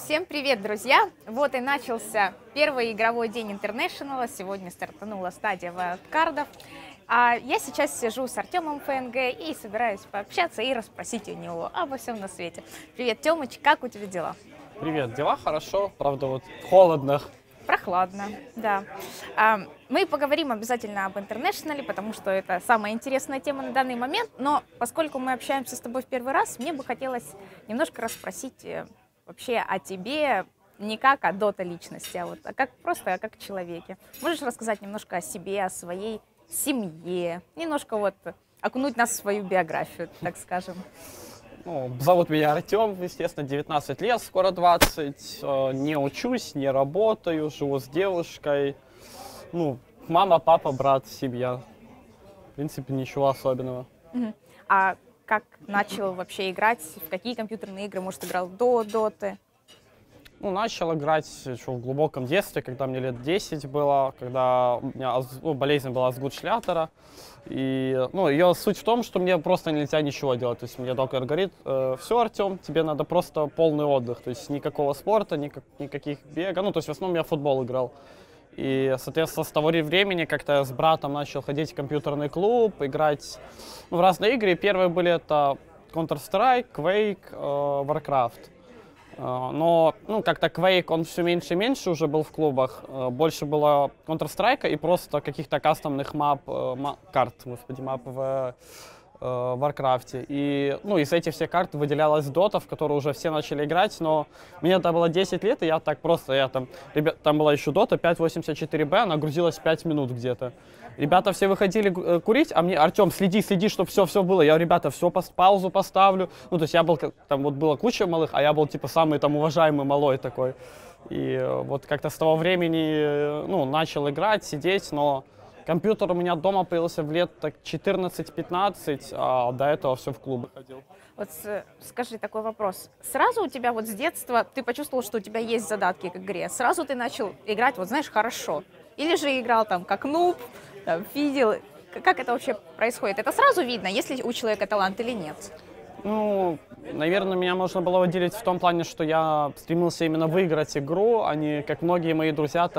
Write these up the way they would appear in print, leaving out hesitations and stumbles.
Всем привет, друзья! Вот и начался первый игровой день International. Сегодня стартанула стадия вайлдкардов. А я сейчас сижу с Артемом ФНГ и собираюсь пообщаться и расспросить у него обо всем на свете. Привет, Тёмыч, как у тебя дела? Привет, дела хорошо, правда вот холодно. Прохладно, да. Мы поговорим обязательно об International, потому что это самая интересная тема на данный момент. Но поскольку мы общаемся с тобой в первый раз, мне бы хотелось немножко расспросить вообще о тебе, не как о дота-личности, а как просто как человеке. Можешь рассказать немножко о себе, о своей семье, немножко окунуть нас в свою биографию, так скажем. Ну, зовут меня Артем, естественно, 19 лет, скоро 20. Не учусь, не работаю, живу с девушкой. Ну, мама, папа, брат, семья. В принципе, ничего особенного. А как начал вообще играть? В какие компьютерные игры, может, играл до доты? Ну, начал играть еще в глубоком детстве, когда мне лет 10 было, когда у меня болезнь была Азгут-Шлятера. И, ее суть в том, что мне просто нельзя ничего делать. То есть мне доктор говорит: все, Артем, тебе надо просто полный отдых. То есть никакого спорта, никаких бега. Ну, то есть в основном я в футбол играл. И, соответственно, с того времени как-то я с братом начал ходить в компьютерный клуб, играть в разные игры. Первые были это Counter-Strike, Quake, Warcraft. Но, как-то Quake, он все меньше и меньше уже был в клубах. Больше было Counter-Strike и просто каких-то кастомных мап в Warcraft. И, из этих всех карт выделялась Dota, в которую уже все начали играть, но мне это было 10 лет, и я так просто, там была еще Dota 5.84b, она грузилась 5 минут где-то. Ребята все выходили курить, а мне: Артем, следи, чтобы все было. Я: ребята, все, паузу поставлю. Ну, то есть я был, там была куча малых, а я был типа самый там уважаемый малой такой. И вот как-то с того времени, начал играть, сидеть, но компьютер у меня дома появился в лет 14-15, а до этого все в клубы ходил. Вот скажи такой вопрос. Сразу у тебя с детства ты почувствовал, что у тебя есть задатки к игре? Сразу ты начал играть, хорошо? Или же играл там как нуб, видел? Как это вообще происходит? Это сразу видно, есть ли у человека талант или нет? Наверное, меня можно было выделить в том плане, что я стремился именно выиграть игру, а не, как многие мои друзья,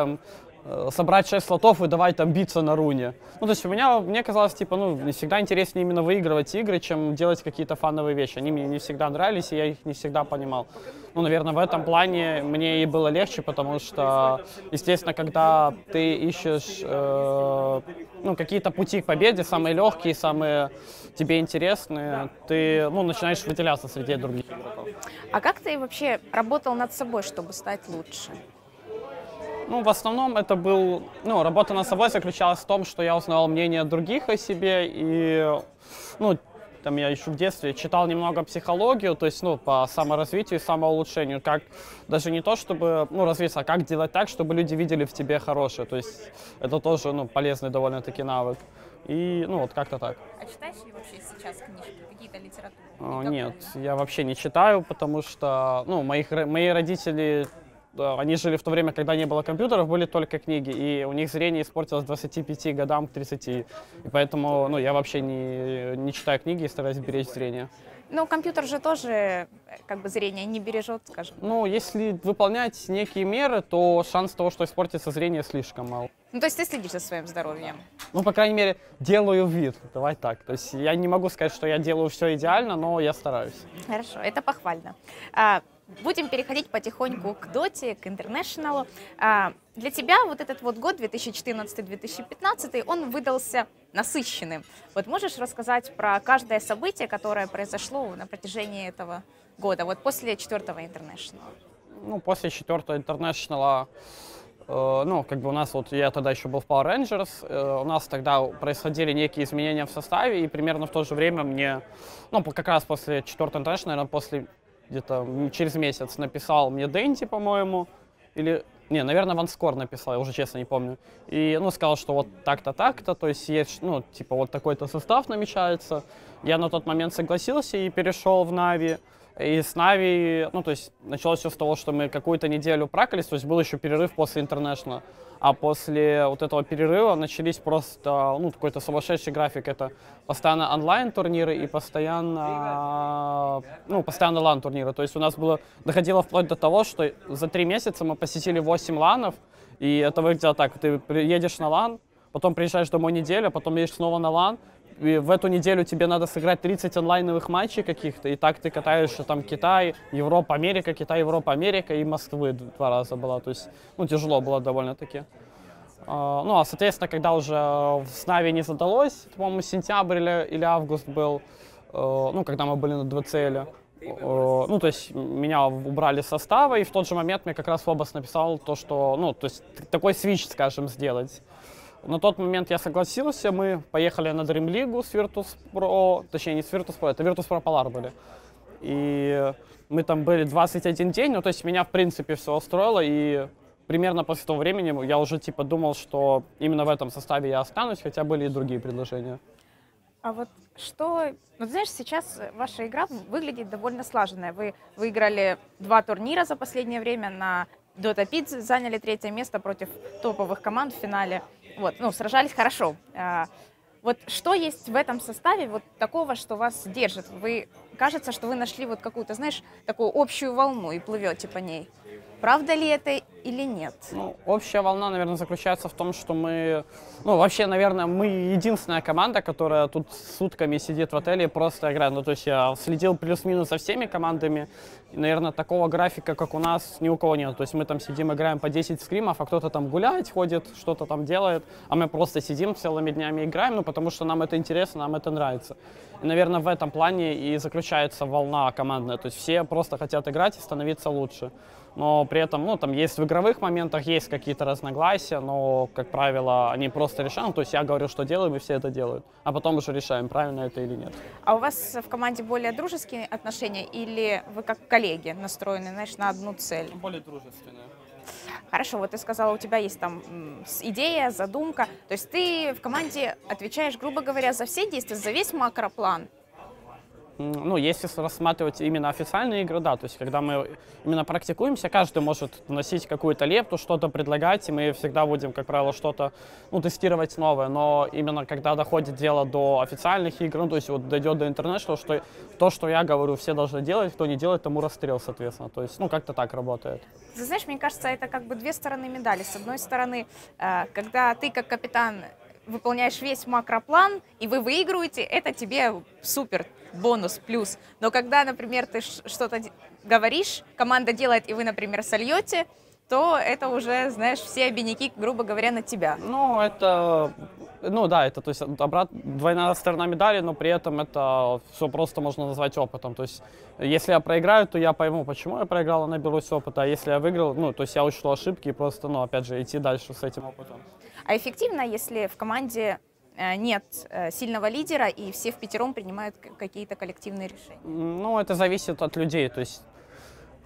собрать 6 слотов и давай биться на руне. То есть мне казалось, не всегда интереснее именно выигрывать игры, чем делать какие-то фановые вещи. Они мне не всегда нравились, и я их не всегда понимал. Наверное, в этом плане мне и было легче, потому что, естественно, когда ты ищешь какие-то пути к победе, самые легкие, самые тебе интересные, ты начинаешь выделяться среди других игроков. А как ты вообще работал над собой, чтобы стать лучше? В основном это работа над собой заключалась в том, что я узнавал мнение других о себе, и, я еще в детстве читал немного психологию, то есть, по саморазвитию и самоулучшению, как даже не то, чтобы, развиться, а как делать так, чтобы люди видели в тебе хорошее, то есть это тоже, полезный довольно-таки навык, и, как-то так. А читаешь ли вообще сейчас книжки, какие-то литературы? Нет, я вообще не читаю, потому что, мои родители... Они жили в то время, когда не было компьютеров, были только книги, и у них зрение испортилось к 25 годам, к 30. И поэтому я вообще не читаю книги и стараюсь беречь зрение. Компьютер же тоже зрение не бережет, скажем. Если выполнять некие меры, то шанс того, что испортится зрение, слишком мал. То есть ты следишь за своим здоровьем? По крайней мере, делаю вид, давай так. То есть я не могу сказать, что я делаю все идеально, но я стараюсь. Хорошо, это похвально. Будем переходить потихоньку к доте, к International. Для тебя этот год, 2014-2015, он выдался насыщенным. Можешь рассказать про каждое событие, которое произошло на протяжении этого года, после 4-го International? После 4-го International, у нас, я тогда еще был в Power Rangers, у нас тогда происходили некие изменения в составе, и примерно в то же время мне, как раз после 4-го International, наверное, где-то через месяц написал мне Дэнти, по-моему, наверное, Ванскор написал, я уже честно не помню. И, сказал, что так-то, так-то, то есть есть, такой-то состав намечается. Я на тот момент согласился и перешел в Нави. И с Na'Vi, ну, то есть началось все с того, что мы какую-то неделю пракались, то есть был еще перерыв после International. А после вот этого перерыва начались просто, ну, какой-то сумасшедший график. Это постоянно онлайн-турниры и постоянно, ну, постоянно лан-турниры. То есть у нас было, доходило вплоть до того, что за 3 месяца мы посетили 8 ланов, и это выглядело так: ты едешь на лан, потом приезжаешь домой неделю, потом едешь снова на лан, и в эту неделю тебе надо сыграть 30 онлайновых матчей каких-то, и так ты катаешься там Китай, Европа, Америка, Китай, Европа, Америка, и Москвы 2 раза было, то есть, ну, тяжело было довольно-таки. Ну, а, соответственно, когда уже с Na'Vi не задалось, по-моему, сентябрь или август был, ну, когда мы были на ДВЦЛ, ну, то есть меня убрали с состава, и в тот же момент мне как раз Фобос написал то, что, ну, то есть такой свич, скажем, сделать. На тот момент я согласился, мы поехали на Dream League с Virtus.pro, точнее не с Virtus.pro, это Virtus.pro Polar были. И мы там были 21 день, ну, то есть меня, в принципе, все устроило, и примерно после того времени я уже, типа, думал, что именно в этом составе я останусь, хотя были и другие предложения. А вот что... Вот знаешь, сейчас ваша игра выглядит довольно слаженная. Вы выиграли 2 турнира за последнее время на Dota Pizza, заняли 3-е место против топовых команд в финале. Вот, ну, сражались хорошо. Вот что есть в этом составе вот такого, что вас держит? Кажется, что вы нашли вот какую-то, знаешь, такую общую волну и плывете по ней. Правда ли это или нет? Ну, общая волна, наверное, заключается в том, что мы... Ну, вообще, наверное, мы единственная команда, которая тут сутками сидит в отеле и просто играет. Ну, то есть я следил плюс-минус за всеми командами. И, наверное, такого графика, как у нас, ни у кого нет. То есть мы там сидим, играем по 10 скримов, а кто-то там гуляет, ходит, что-то там делает. А мы просто сидим целыми днями и играем, ну, потому что нам это интересно, нам это нравится. И, наверное, в этом плане и заключается волна командная. То есть все просто хотят играть и становиться лучше. Но при этом, ну, там есть в игровых моментах есть какие-то разногласия, но, как правило, они просто решают. То есть я говорю, что делаем, и все это делают. А потом уже решаем, правильно это или нет. А у вас в команде более дружеские отношения или вы как коллеги настроены, знаешь, на одну цель? Более дружественные. Хорошо, вот ты сказала, у тебя есть там идея, задумка. То есть ты в команде отвечаешь, грубо говоря, за все действия, за весь макроплан? Ну, если рассматривать именно официальные игры, да, то есть когда мы именно практикуемся, каждый может вносить какую-то лепту, что-то предлагать, и мы всегда будем, как правило, что-то, ну, тестировать новое, но именно когда доходит дело до официальных игр, ну, то есть вот дойдет до International, что то, что я говорю, все должны делать, кто не делает, тому расстрел, соответственно, то есть, ну, как-то так работает. Ты знаешь, мне кажется, это как бы 2 стороны медали. С одной стороны, когда ты как капитан выполняешь весь макроплан, и вы выигрываете, это тебе супер, бонус, плюс. Но когда, например, ты что-то говоришь, команда делает, и вы, например, сольете, то это уже, знаешь, все обиняки, грубо говоря, на тебя. Ну, это, ну да, это, то есть, двойная сторона медали, но при этом это все просто можно назвать опытом. То есть, если я проиграю, то я пойму, почему я проиграл, и наберусь опыта. А если я выиграл, ну, то есть я учту ошибки и просто, ну, опять же, идти дальше с этим опытом. А эффективно, если в команде нет сильного лидера, и все впятером принимают какие-то коллективные решения? Ну, это зависит от людей, то есть,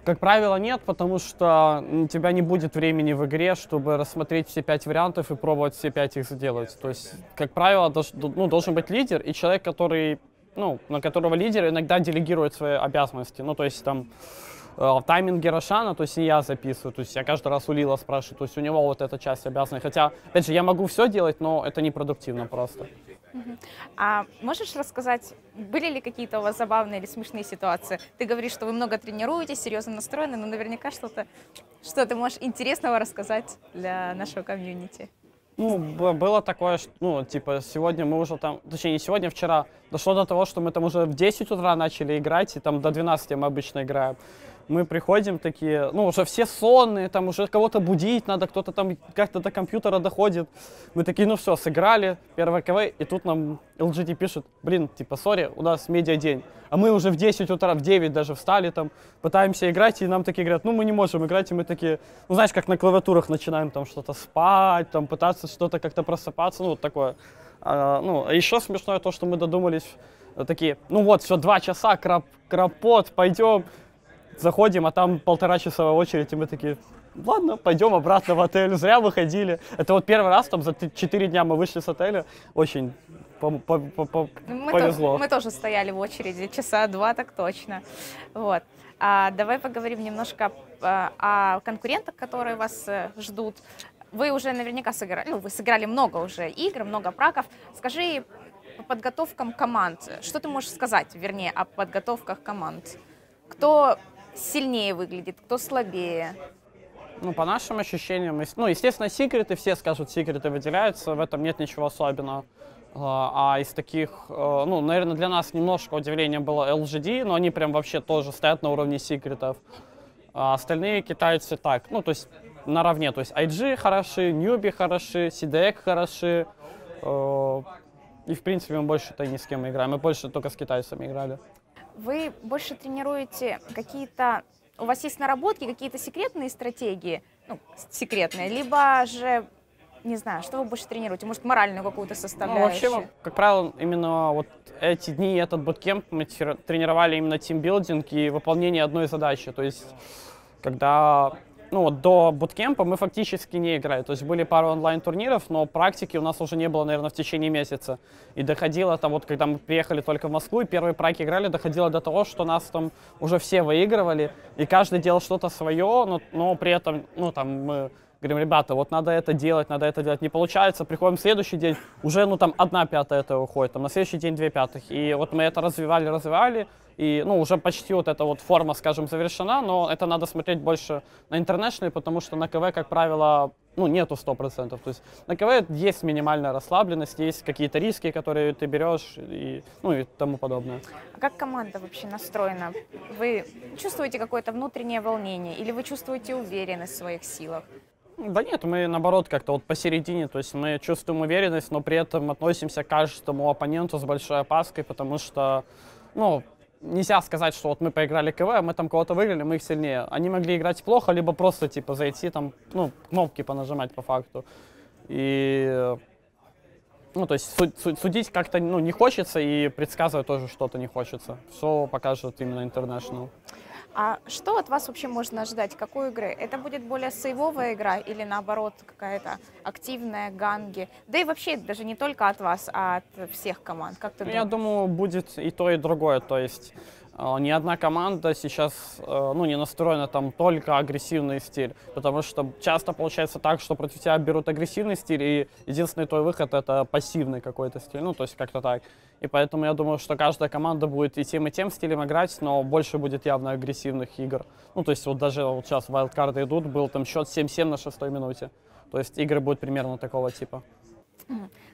как правило, нет, потому что у тебя не будет времени в игре, чтобы рассмотреть все 5 вариантов и пробовать все 5 их сделать. То есть, как правило, должен быть лидер и человек, который, ну, на которого лидер иногда делегирует свои обязанности. Ну, то есть, там, тайминги Рошана, то есть не я записываю, то есть я каждый раз у Лила спрашиваю, то есть у него вот эта часть обязанной. Хотя, опять же, я могу все делать, но это непродуктивно просто. А можешь рассказать, были ли какие-то у вас забавные или смешные ситуации? Ты говоришь, что вы много тренируетесь, серьезно настроены, но наверняка что ты можешь интересного рассказать для нашего комьюнити. Ну, было такое, что, ну, типа, сегодня мы уже там, точнее, не сегодня, вчера, дошло до того, что мы там уже в 10 утра начали играть, и там до 12 мы обычно играем. Мы приходим такие, ну, уже все сонные, там уже кого-то будить надо, кто-то там как-то до компьютера доходит. Мы такие, ну все, сыграли, первый КВ, и тут нам LGD пишет, блин, типа, сори, у нас медиа-день. А мы уже в 10 утра, в 9 даже встали, там, пытаемся играть, и нам такие говорят, ну, мы не можем играть, и мы такие, ну, знаешь, как на клавиатурах начинаем там что-то спать, там, пытаться что-то как-то просыпаться, ну, вот такое. А еще смешное то, что мы додумались, такие, ну вот, все, 2 часа, крапот, пойдем. Заходим, а там 1,5-часовая очередь, и мы такие, ладно, пойдем обратно в отель, зря выходили. Это вот первый раз, там за 4 дня мы вышли с отеля, очень повезло. Мы тоже стояли в очереди часа 2, так точно. Вот. Давай поговорим немножко о конкурентах, которые вас ждут. Вы уже наверняка сыграли, вы сыграли много уже игр, много праков. Скажи по подготовкам команд, что ты можешь сказать, вернее, о подготовках команд? Кто сильнее выглядит, кто слабее? Ну, по нашим ощущениям, естественно, секреты, все скажут, секреты выделяются, в этом нет ничего особенного. А из таких, наверное, для нас немножко удивление было LGD, но они прям вообще тоже стоят на уровне секретов. А остальные китайцы так, то есть наравне, то есть IG хороши, Newbie хороши, CDEC хороши. И, в принципе, мы больше-то ни с кем не играем, мы больше только с китайцами играли. Вы больше тренируете какие-то... У вас есть наработки, какие-то секретные стратегии, секретные, либо же, не знаю, что вы больше тренируете, может, моральную какую-то составляющую? Вообще, как правило, именно вот эти дни, этот буткемп мы тренировали именно тимбилдинг и выполнение одной задачи, то есть, когда... до буткемпа мы фактически не играли. То есть были пару онлайн-турниров, но практики у нас уже не было, наверное, в течение месяца. И доходило там, когда мы приехали только в Москву, и первые праки играли, доходило до того, что нас там уже все выигрывали, и каждый делал что-то свое, но при этом, мы говорим, ребята, вот надо это делать, не получается, приходим в следующий день, уже, 1/5 этого уходит, на следующий день 2/5. И вот мы это развивали, и, уже почти вот эта вот форма, скажем, завершена, но это надо смотреть больше на интернешнл, потому что на КВ, как правило, нету 100%. То есть на КВ есть минимальная расслабленность, есть какие-то риски, которые ты берешь и тому подобное. А как команда вообще настроена? Вы чувствуете какое-то внутреннее волнение или вы чувствуете уверенность в своих силах? Да нет, мы наоборот как-то вот посередине, то есть мы чувствуем уверенность, но при этом относимся к каждому оппоненту с большой опаской, потому что, нельзя сказать, что вот мы поиграли КВ, мы там кого-то выиграли, мы их сильнее. Они могли играть плохо, либо просто зайти там, кнопки понажимать по факту. И, то есть судить как-то, не хочется, и предсказывать тоже что-то не хочется. Все покажет именно International. А что от вас вообще можно ожидать? Какой игры? Это будет более сейвовая игра или наоборот какая-то активная, ганги? Да и вообще даже не только от вас, а от всех команд. Как ты думаешь? Я думаю, будет и то, и другое. То есть ни одна команда сейчас не настроена там только агрессивный стиль, потому что часто получается так, что против тебя берут агрессивный стиль, и единственный твой выход — это пассивный какой-то стиль, то есть как-то так. И поэтому я думаю, что каждая команда будет и тем стилем играть, но больше будет явно агрессивных игр. То есть вот даже вот сейчас вайлдкарды идут, был там счет 7-7 на 6-й минуте. То есть игры будут примерно такого типа.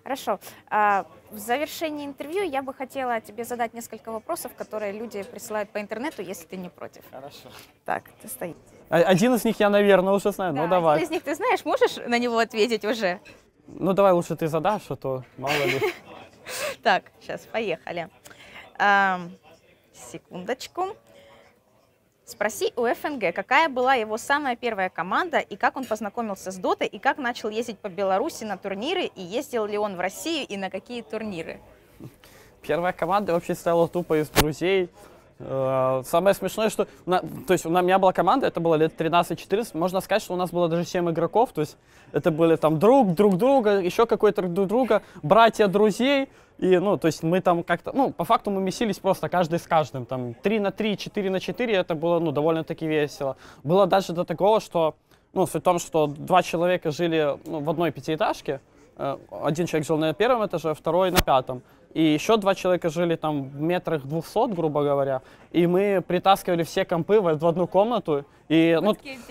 Хорошо. В завершении интервью я бы хотела тебе задать несколько вопросов, которые люди присылают по интернету, если ты не против. Хорошо. Так, ты стоишь. Один из них я, наверное, уже знаю, да, давай. Один из них ты знаешь, можешь на него ответить уже? Давай лучше ты задашь, а то мало ли. Так, сейчас, поехали. Секундочку. Спроси у ФНГ, какая была его самая первая команда, и как он познакомился с Дотой, и как начал ездить по Беларуси на турниры, и ездил ли он в Россию, и на какие турниры? Первая команда вообще стала тупо из друзей. Самое смешное, что то есть у меня была команда, это было лет 13-14, можно сказать, что у нас было даже 7 игроков, то есть это были там друг друга, еще какой-то друг друга, братья друзей, и, то есть мы там как-то, по факту мы месились просто каждый с каждым, там 3 на 3, 4 на 4, это было, довольно-таки весело. Было даже до такого, что, суть в том, что 2 человека жили в одной пятиэтажке, один человек жил на первом этаже, второй на 5-м. И еще 2 человека жили там в метрах 200, грубо говоря, и мы притаскивали все компы в одну комнату. И,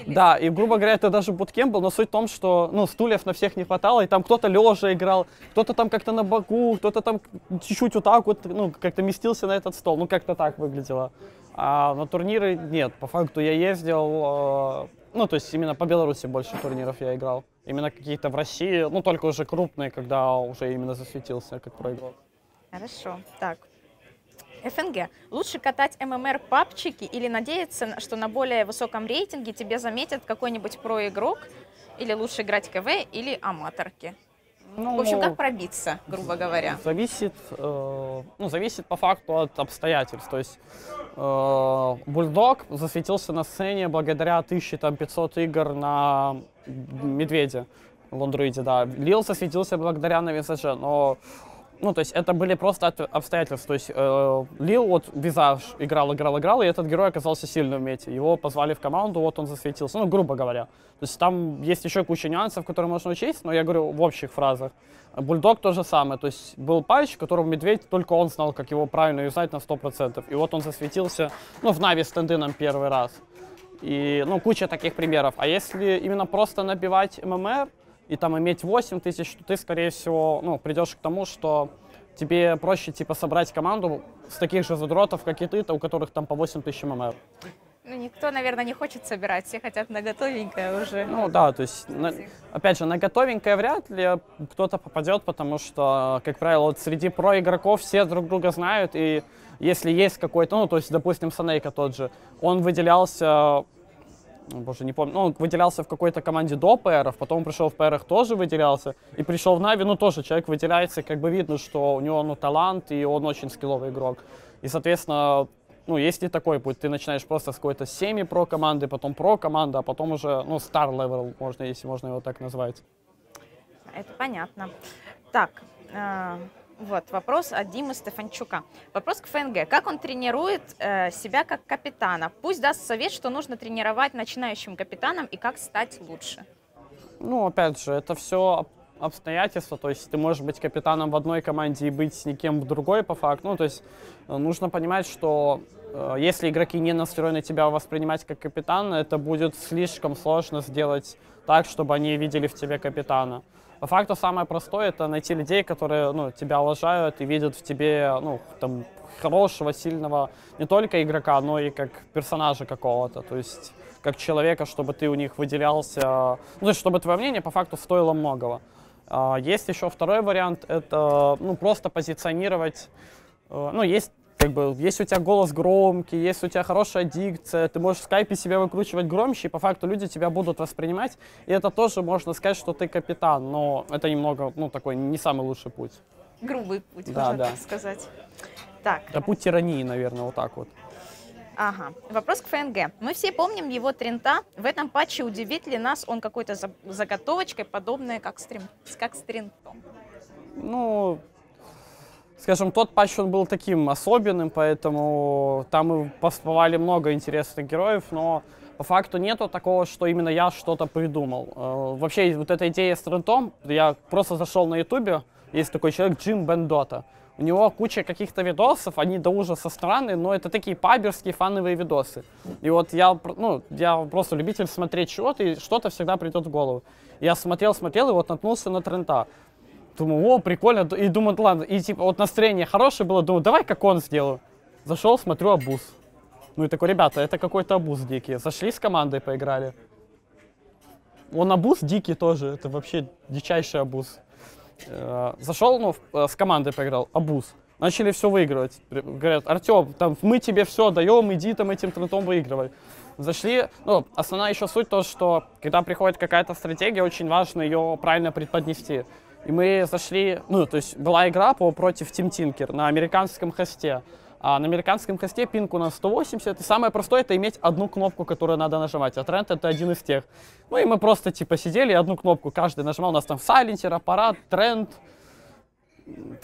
да, и, грубо говоря, это даже буткемп был, но суть в том, что, стульев на всех не хватало, и там кто-то лежа играл, кто-то там как-то на боку, кто-то там чуть-чуть вот так вот, как-то местился на этот стол, как-то так выглядело. А на турниры нет, по факту я ездил, то есть именно по Беларуси больше турниров я играл. Именно какие-то в России, только уже крупные, когда уже именно засветился как проиграл. Хорошо. Так. ФНГ. Лучше катать ММР папчики или надеяться, что на более высоком рейтинге тебе заметят какой-нибудь проигрок? Или лучше играть КВ или аматорки? В общем, как пробиться, грубо говоря? Зависит по факту от обстоятельств. То есть Бульдог засветился на сцене благодаря 1500 игр на Медведе, Лондруиде, да. Лил засветился благодаря на Визаже, но Ну, то есть это были просто обстоятельства. То есть Лил, вот Визаж играл, и этот герой оказался сильным в мете. Его позвали в команду, вот он засветился, ну, грубо говоря. То есть там есть еще куча нюансов, которые можно учесть, но я говорю в общих фразах. Бульдог то же самое. То есть был патч, которого Медведь, только он знал, как его правильно юзать на 100%. И вот он засветился, ну, в Нави с Тендыном первый раз. И, ну, куча таких примеров. А если именно просто набивать ММР, и там иметь 8 тысяч, то ты, скорее всего, ну, придешь к тому, что тебе проще, типа, собрать команду с таких же задротов, как и ты, у которых там по 8 тысяч ММР. Ну, никто, наверное, не хочет собирать, все хотят на готовенькое уже. Ну, да, то есть, опять же, на готовенькое вряд ли кто-то попадет, потому что, как правило, вот среди про-игроков все друг друга знают, и если есть какой-то, ну, то есть, допустим, Санейка тот же, он выделялся... Боже, не помню. Ну, он выделялся в какой-то команде до ПРов, потом пришел в ПРах, тоже выделялся, и пришел в Нави, ну, тоже человек выделяется, как бы видно, что у него, ну, талант, и он очень скилловый игрок. И, соответственно, ну, есть и такой путь. Ты начинаешь просто с какой-то семи-про команды, потом про команда, а потом уже, ну, стар-левел, можно, если можно его так назвать. Это понятно. Так, вот вопрос от Димы Стефанчука. Вопрос к ФНГ. Как он тренирует себя как капитана? Пусть даст совет, что нужно тренировать начинающим капитаном и как стать лучше. Ну, опять же, это все обстоятельства. То есть ты можешь быть капитаном в одной команде и быть никем в другой по факту. Ну, то есть нужно понимать, что если игроки не настроены тебя воспринимать как капитана, это будет слишком сложно сделать так, чтобы они видели в тебе капитана. По факту самое простое — это найти людей, которые, ну, тебя уважают и видят в тебе, ну, там, хорошего, сильного не только игрока, но и как персонажа какого-то, то есть как человека, чтобы ты у них выделялся, ну, то есть чтобы твое мнение по факту стоило многого. Есть еще второй вариант — это, ну, просто позиционировать, ну, есть как бы, если у тебя голос громкий, если у тебя хорошая дикция, ты можешь в скайпе себя выкручивать громче, и по факту люди тебя будут воспринимать, и это тоже можно сказать, что ты капитан, но это немного, ну, такой не самый лучший путь. Грубый путь, да, можно да. так сказать. Так. Это путь тирании, наверное, вот так вот. Ага. Вопрос к ФНГ. Мы все помним его Трента. В этом патче удивит ли нас он какой-то заготовочкой, подобной как с Трентом? Ну... Скажем, тот патч, он был таким особенным, поэтому там мы поспавали много интересных героев, но по факту нету такого, что именно я что-то придумал. Вообще, вот эта идея с Трентом, я просто зашел на ютубе, есть такой человек Джим Бендота. У него куча каких-то видосов, они до ужаса странные, но это такие паберские фановые видосы. И вот я просто любитель смотреть чего-то, и что-то всегда придет в голову. Я смотрел, и вот наткнулся на Трента. Думаю, о, прикольно, и думаю, ладно, и типа вот настроение хорошее было, думаю, давай как он сделаю. Зашел, смотрю, абуз. Ну и такой, ребята, это какой-то абуз дикий. Зашли с командой, поиграли. Он абуз дикий тоже, это вообще дичайший абуз. Зашел, ну, с командой поиграл, абуз. Начали все выигрывать. Говорят, Артем, там, мы тебе все даем, иди там этим Трентом выигрывай. Зашли, ну, основная еще суть то, что когда приходит какая-то стратегия, очень важно ее правильно преподнести. И мы зашли, ну, то есть была игра против Team Tinker на американском хосте. А на американском хосте пинг у нас 180, и самое простое — это иметь одну кнопку, которую надо нажимать, а Трент — это один из тех. Ну и мы просто типа сидели, одну кнопку каждый нажимал, у нас там Сайленсер, Аппарат, Трент,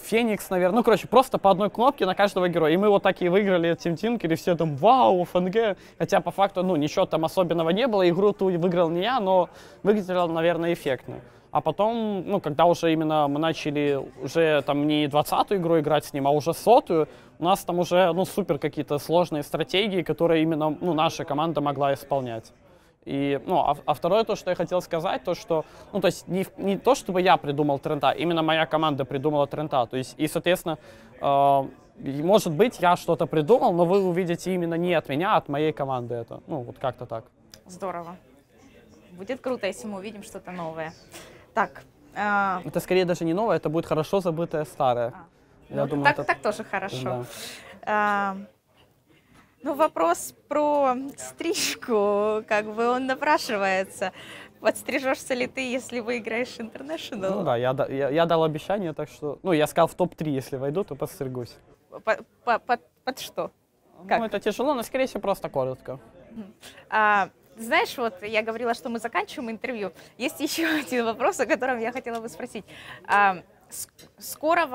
Феникс, наверное, ну, короче, просто по одной кнопке на каждого героя. И мы вот так и выиграли Team Tinker, и все там, вау, ФНГ. Хотя по факту, ну, ничего там особенного не было, игру-то выиграл не я, но выглядело, наверное, эффектно. А потом, ну, когда уже именно мы начали уже там не 20-ю игру играть с ним, а уже 100-ю, у нас там уже, ну, супер какие-то сложные стратегии, которые именно, ну, наша команда могла исполнять. И, ну, а второе, то, что я хотел сказать, то, что, ну, то есть не то, чтобы я придумал Трента, именно моя команда придумала Трента. То есть, и, соответственно, может быть, я что-то придумал, но вы увидите именно не от меня, а от моей команды это. Ну, вот как-то так. Здорово. Будет круто, если мы увидим что-то новое. Так. Это скорее даже не новое, это будет хорошо забытое старое. Я ну, думаю, так тоже хорошо. Да. Ну, вопрос про стрижку, как бы он напрашивается. Подстрижешься ли ты, если выиграешь International? Ну да, я дал обещание, так что... Ну, я сказал в топ-3, если войду, то подстригусь. Под что? Как? Ну, это тяжело, но, скорее всего, просто коротко. Знаешь, вот я говорила, что мы заканчиваем интервью. Есть еще один вопрос, о котором я хотела бы спросить. скоро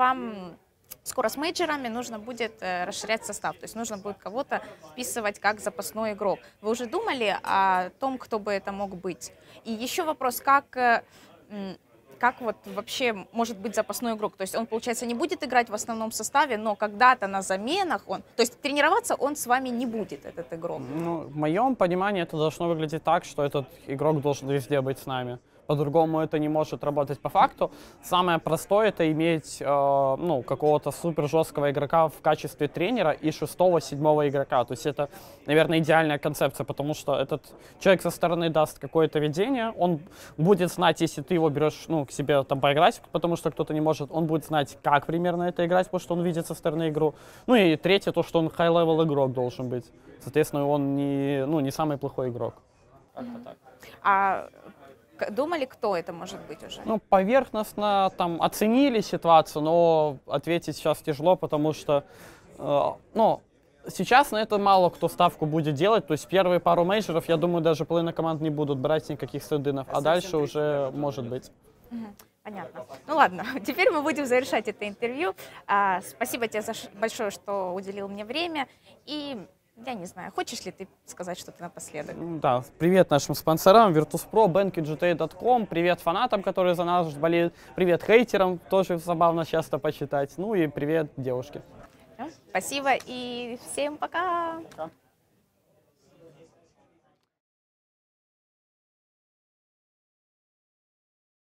с мейджорами нужно будет расширять состав, то есть нужно будет кого-то вписывать как запасной игрок. Вы уже думали о том, кто бы это мог быть? И еще вопрос, как вот вообще может быть запасной игрок? То есть он, получается, не будет играть в основном составе, но когда-то на заменах то есть тренироваться он с вами не будет, этот игрок? Ну, в моем понимании это должно выглядеть так, что этот игрок должен везде быть с нами. По-другому это не может работать по факту. Самое простое — это иметь какого-то супер жесткого игрока в качестве тренера и 6-7 игрока. То есть это, наверное, идеальная концепция, потому что этот человек со стороны даст какое-то видение, он будет знать, если ты его берешь к себе там поиграть, потому что кто-то не может, он будет знать, как примерно это играть, потому что он видит со стороны игру. Ну и третье, то, что он high-level игрок должен быть. Соответственно, он не самый плохой игрок. Как-то так. А думали, кто это может быть уже? Ну, поверхностно там оценили ситуацию, но ответить сейчас тяжело, потому что, сейчас на это мало кто ставку будет делать. То есть первые пару мейджоров, я думаю, даже половина команд не будут брать никаких стендинов, а дальше уже может быть. Понятно. Ну ладно, теперь мы будем завершать это интервью. Спасибо тебе большое, что уделил мне время. И я не знаю, хочешь ли ты сказать что-то напоследок? Да, привет нашим спонсорам, Virtus.pro, BankingGT.com, привет фанатам, которые за нас болеют, привет хейтерам, тоже забавно часто почитать, ну и привет девушке. Спасибо и всем пока! Пока.